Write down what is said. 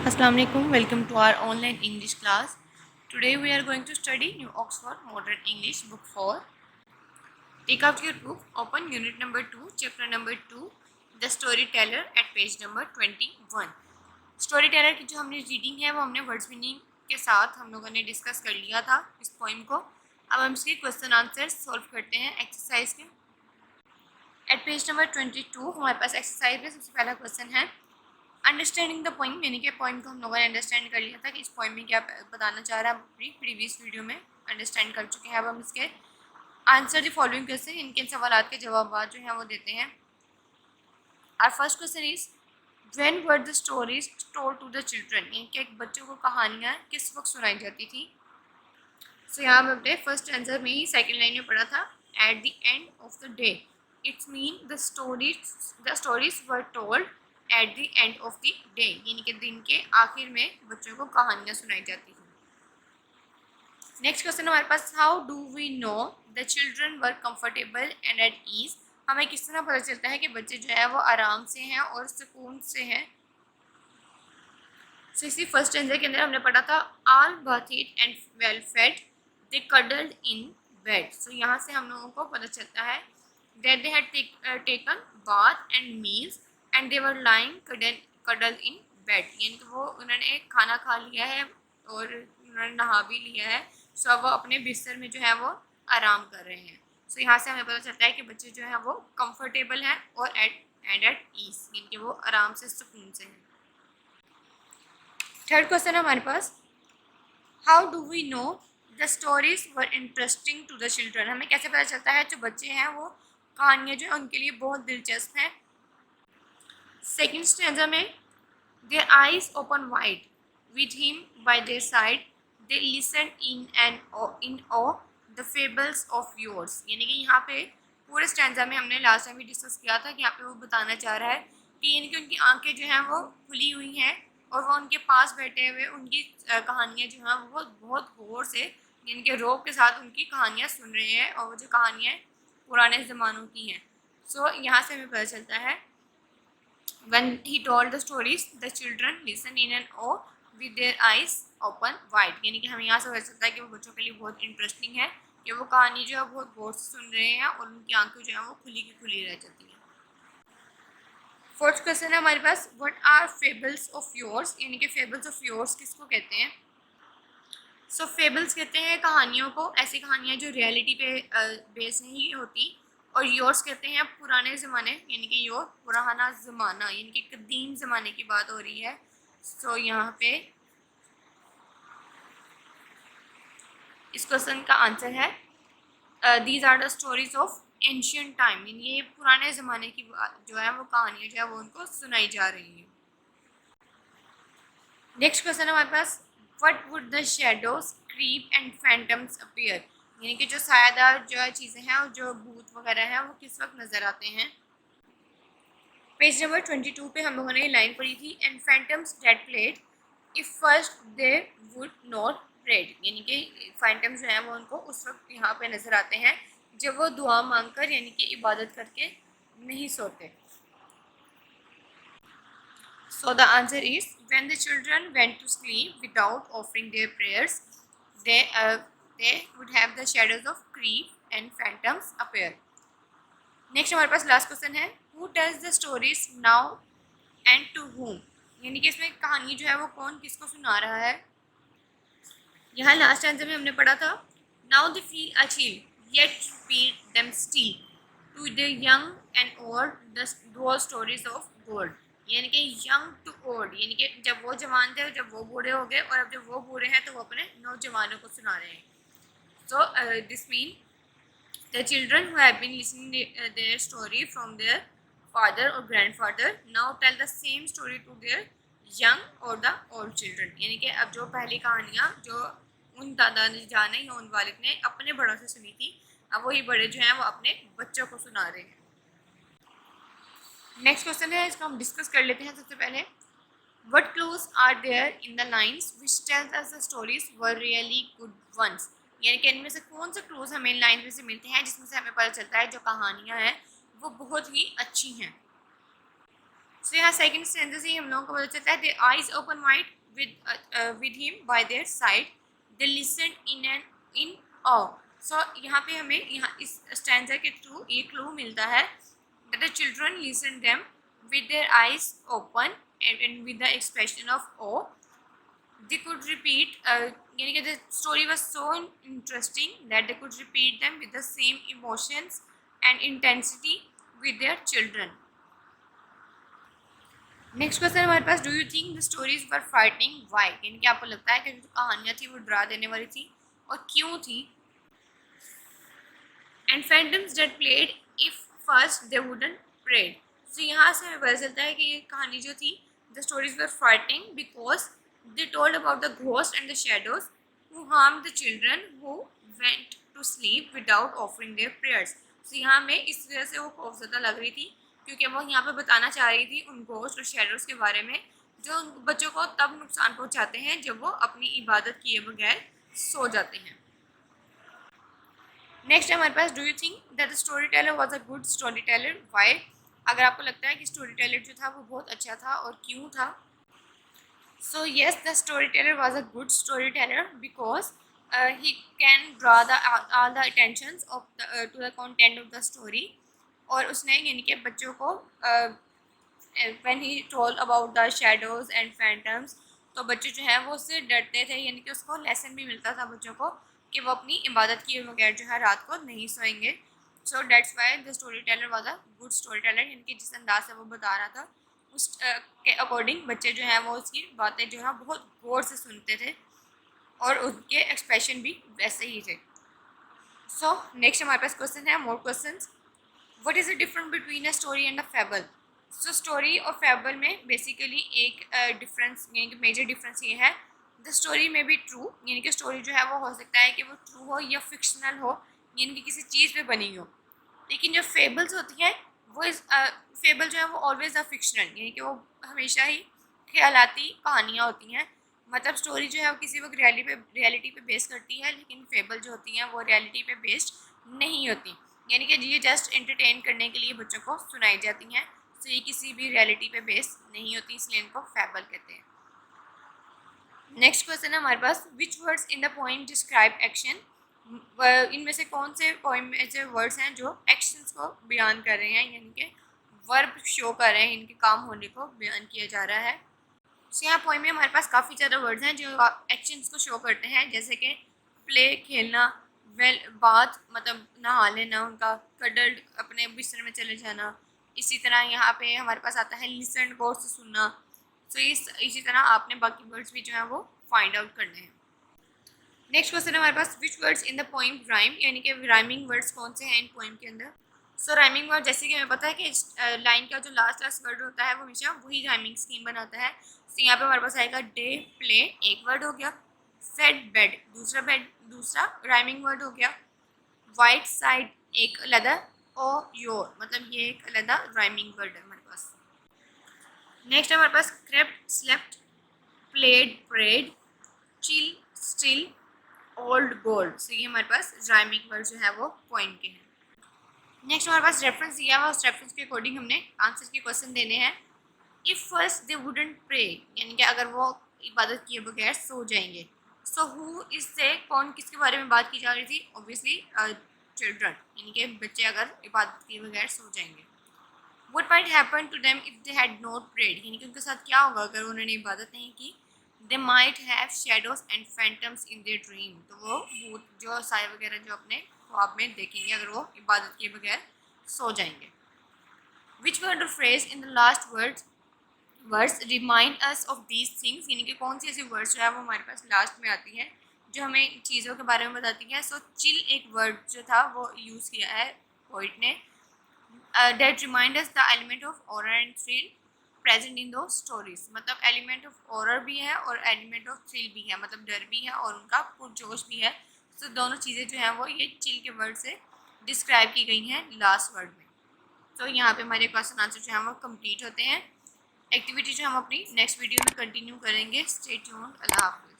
Assalamu alaikum. Welcome to our online English class. Today we are going to study New Oxford Modern English Book 4. Take out your book, open unit number 2, chapter number 2, The Storyteller at page number 21. Storyteller की जो हमने reading है वो हमने words meaning के साथ हम लोगों ने डिस्कस कर लिया था इस पोइम को. अब हम इसके क्वेश्चन आंसर सॉल्व करते हैं एक्सरसाइज के. एट पेज नंबर 22 हमारे पास एक्सरसाइज में सबसे पहला क्वेश्चन है अंडरस्टैंडिंग द पोइम, यानी कि पोइम को हम लोगों ने अंडरस्टैंड कर लिया था कि इस पोइम में क्या बताना चाह रहा है. अपनी प्रीवियस वीडियो में अंडरस्टैंड कर चुके हैं. अब हम इसके आंसर द फॉलोइंग क्वेश्चन, इनके सवाल के जवाब जो हैं वो देते हैं. Our first question is when were the stories told to the children, यानी कि बच्चों को कहानियाँ किस वक्त सुनाई जाती थी. सो यहाँ पर अपने फर्स्ट आंसर में ही सेकेंड लाइन में पढ़ा था at the end of the day. It's mean the stories were told at the end of the day, यानी कि दिन के आखिर में बच्चों को कहानियाँ सुनाई जाती थी. नेक्स्ट क्वेश्चन हमारे पास how do we know the children were comfortable and at ease. हमें किस तरह पता चलता है कि बच्चे जो है वो आराम से हैं और सुकून से हैं. सो इसी फर्स्ट आंसर के अंदर हमने पढ़ा था all bathed and well fed they cuddled in bed. So यहाँ से हम लोगों को पता चलता है that they had taken bath and meals and they were lying cuddled in bed, यानी कि वो उन्होंने खाना खा लिया है और उन्होंने नहा भी लिया है. सो अब वो अपने बिस्तर में जो है वो आराम कर रहे हैं. सो यहाँ से हमें पता चलता है कि बच्चे जो है वो कंफर्टेबल हैं और एट ईज, यानी कि वो आराम से सुकून से हैं. थर्ड क्वेश्चन है हमारे पास how do we know the stories were interesting to the children. हमें कैसे पता चलता है जो बच्चे हैं वो कहानियाँ जो है उनके लिए बहुत दिलचस्प हैं. सेकेंड स्टैंजा में their eyes open wide with him by their side they listen in awe the fables of yours, यानी कि यहाँ पे पूरे स्टैंजा में हमने लास्ट टाइम भी डिस्कस किया था कि यहाँ पे वो बताना चाह रहा है कि यानी कि उनकी आंखें जो हैं वो खुली हुई हैं और वो उनके पास बैठे हुए उनकी कहानियाँ जो हैं वो बहुत गौर से यानी कि रौब के साथ उनकी कहानियाँ सुन रहे हैं और वो जो कहानियाँ पुराने ज़मानों की हैं. सो यहाँ से हमें पता चलता है when he told the stories the children listen in an awe with their eyes open wide, यानी कि हमें यहाँ से पता चलता है कि वो बच्चों के लिए बहुत इंटरेस्टिंग है कि वो कहानी जो है बहुत गौर से सुन रहे हैं और उनकी आंखें जो है वो खुली की खुली रह जाती हैं. फोर्थ क्वेश्चन है हमारे पास what are fables of yours, यानी कि फेबल्स ऑफ योर्स किसको कहते हैं. सो फेबल्स कहते हैं कहानियों को, ऐसी कहानियाँ जो रियलिटी पे बेस नहीं होती. और योर्स कहते हैं पुराने ज़माने, यानी कि योर पुराना ज़माना, यानी कि कदीम ज़माने की बात हो रही है. सो यहाँ पे इस क्वेश्चन का आंसर है these are the stories of ancient time, यानी ये पुराने ज़माने की जो है वो कहानियाँ जो है वो उनको सुनाई जा रही है. नेक्स्ट क्वेश्चन हमारे पास what would the shadows creep and phantoms appear, यानी कि जो सायादार जो चीज़ें हैं और जो भूत वगैरह हैं वो किस वक्त नज़र आते हैं. पेज नंबर 22 पे हम लोगों ने लाइन पढ़ी थी and phantoms dead played if first they would not prayed, यानी कि फैंटम्स जो हैं वो उनको उस वक्त यहाँ पे नज़र आते हैं जब वो दुआ मांगकर यानी कि इबादत करके नहीं सोते. So the answer is when the children went to sleep without offering their prayers, they would have the shadows of creep and phantoms appear. Next हमारे पास लास्ट क्वेश्चन है who tells the stories now and to whom, यानी कि इसमें कहानी जो है वो कौन किसको सुना रहा है. यहाँ लास्ट आंसर में हमने पढ़ा था now they feel a chill yet feed them still to the young and old those stories of gold, यानी कि यंग टू ओल्ड, यानी कि जब वो जवान थे जब वो बूढ़े हो गए और अब जब वो बूढ़े हैं तो वो अपने नौजवानों को सुना रहे हैं. So this mean the children who have been listening their story from their father और grandfather now tell the same story to their young और द ओल्ड चिल्ड्रन, यानी कि अब जो पहली कहानियाँ जो उन दादा जाने या उन वालिद ने अपने बड़ों से सुनी थी अब वही बड़े जो हैं वो अपने बच्चों को सुना रहे हैं. नेक्स्ट क्वेश्चन है इसको हम डिस्कस कर लेते हैं. सबसे पहले what clues are there in the lines which tells us the stories were really good ones, यानी कि इनमें से कौन से क्लूज हमें इन लाइन में से मिलते हैं जिसमें से हमें पता चलता है जो कहानियाँ हैं वो बहुत ही अच्छी हैं. सो यहाँ सेकंड स्टैंजा से ही हम लोगों को पता चलता है their eyes open wide with him by their side they listened in awe. सो यहाँ पे हमें यहाँ इस स्टैंजा के थ्रू ये क्लू मिलता है that the children listened them with their eyes open and with the expression of awe. They could repeat यानी कि the story was so interesting that they could repeat them with the same emotions and intensity with their children. Next question हमारे पास, do you think the stories were frightening why, यानी कि आपको लगता है कि जो कहानियाँ थी वो डरा देने वाली थी और क्यों थी. And phantoms that played if first they wouldn't prayed. So यहाँ से हमें पता चलता है कि ये कहानी जो थी the stories were frightening because they told about the ghost and the shadows who harm the children who went to sleep without offering their prayers. So यहाँ में इस वजह से वो खौफजदा लग रही थी क्योंकि वो यहाँ पे बताना चाह रही थी उन घोस्ट और शेडोज के बारे में जो उन बच्चों को तब नुकसान पहुँचाते हैं जब वो अपनी इबादत किए बगैर सो जाते हैं. नेक्स्ट हमारे पास, do you think that the storyteller was a good storyteller why, अगर आपको लगता है कि स्टोरी टेलर जो था वो बहुत अच्छा था और क्यों था. So yes, the storyteller was a good storyteller because he can draw the all the attention of to the content of the story. और उसने यानी कि बच्चों को when he told about the shadows and phantoms तो बच्चे जो हैं वो उससे डरते थे, यानी कि उसको लेसन भी मिलता था बच्चों को कि वो अपनी इबादत किए बगैर जो है रात को नहीं सोएंगे. So that's why the storyteller was a good storyteller, यानी कि जिस अंदाज से वो बता रहा था उस के अकॉर्डिंग बच्चे जो हैं वो उसकी बातें जो है बहुत गौर से सुनते थे और उनके एक्सप्रेशन भी वैसे ही थे. सो नेक्स्ट हमारे पास क्वेश्चन है, more question. What is the difference between a story and a fable? So story और fable में basically एक डिफरेंस यानी कि मेजर डिफरेंस ये है, द स्टोरी में भी ट्रू, यानी कि स्टोरी जो है वो हो सकता है कि वो ट्रू हो या फिक्शनल हो, यानी कि किसी चीज़ पे बनी हो. लेकिन जो फेबल्स होती हैं वो फेबल जो है वो ऑलवेज अ फिक्शनल, यानी कि वो हमेशा ही ख्यालाती कहानियाँ होती हैं. मतलब स्टोरी जो है वो किसी वक्त रियलिटी पे बेस करती है, लेकिन फेबल जो होती हैं वो रियलिटी पे बेस्ड नहीं होती, यानी कि ये जस्ट एंटरटेन करने के लिए बच्चों को सुनाई जाती हैं. तो ये किसी भी रियलिटी पे बेस नहीं होती, इसलिए इनको फेबल कहते हैं. नेक्स्ट क्वेश्चन है हमारे पास, which words in the poem describe action. इनमें से कौन से पोइम में ऐसे वर्ड्स हैं जो एक्शंस को बयान कर रहे हैं, यानी कि वर्ब शो कर रहे हैं, इनके काम होने को बयान किया जा रहा है. सो यहाँ पोइम में हमारे पास काफ़ी ज़्यादा वर्ड्स हैं जो एक्शंस को शो करते हैं, जैसे कि प्ले खेलना, वेल बात मतलब नहा लेना उनका, कडल्ड अपने बिस्तर में चले जाना. इसी तरह यहाँ पे हमारे पास आता है लिसन, गौर से सुनना. सो इसी तरह आपने बाकी वर्ड्स भी जो है वो फाइंड आउट करने हैं. नेक्स्ट क्वेश्चन है हमारे पास, which words in the poem rhyme, यानी कि राइमिंग वर्ड्स कौन से हैं इन पोइम के अंदर. सो राइमिंग वर्ड जैसे कि हमें पता है कि लाइन का जो लास्ट वर्ड होता है वो हमेशा वही राइमिंग स्कीम बनाता है. तो यहाँ पे हमारे पास आएगा डे प्ले, एक वर्ड हो गया. फेड बेड, दूसरा राइमिंग वर्ड हो गया. वाइट साइड एक अलग, और योर मतलब ये एक अलग राइमिंग वर्ड है हमारे पास. नेक्स्ट हमारे पास crept, slept, played, prayed, chill, still, old, gold. So ये हमारे पास राइमिंग वर्ड जो है वो पॉइंट के हैं. नेक्स्ट हमारे पास रेफरेंस दिया हुआ, उस रेफरेंस के अकॉर्डिंग हमने आंसर के क्वेश्चन देने हैं. If first they wouldn't pray, यानी कि अगर वो इबादत किए बगैर सो जाएंगे. सो हु इससे कौन किसके बारे में बात की जा रही थी, ऑब्वियसली चिल्ड्रन, यानी कि बच्चे अगर इबादत किए बगैर सो जाएंगे. What might happen to them if they had not prayed, यानी कि उनके साथ क्या होगा अगर उन्होंने इबादत नहीं की. They might have shadows and phantoms in their dream, तो वो भूत जो साए वगैरह जो अपने ख्वाब में देखेंगे अगर वो इबादत किए बगैर सो जाएंगे. Which word or phrase in the last words remind us of these things, यानी कि कौन सी ऐसी वर्ड्स जो है वो हमारे पास लास्ट में आती है जो हमें चीज़ों के बारे में बताती है. सो चिल एक वर्ड जो था वो यूज़ किया है पोइट ने. That remind us the element of horror and thrill present in those stories, मतलब एलिमेंट ऑफ हॉरर भी है और एलिमेंट ऑफ थ्रिल भी है, मतलब डर भी है और उनका पुरजोश भी है. तो दोनों चीज़ें जो हैं वो ये चिल के वर्ड से डिस्क्राइब की गई हैं लास्ट वर्ड में. तो यहाँ पे हमारे क्वेश्चन आंसर जो हैं वो कंप्लीट होते हैं. एक्टिविटी जो हम अपनी नेक्स्ट वीडियो में कंटिन्यू करेंगे. Stay tuned. अल्लाह हाफ़िज़.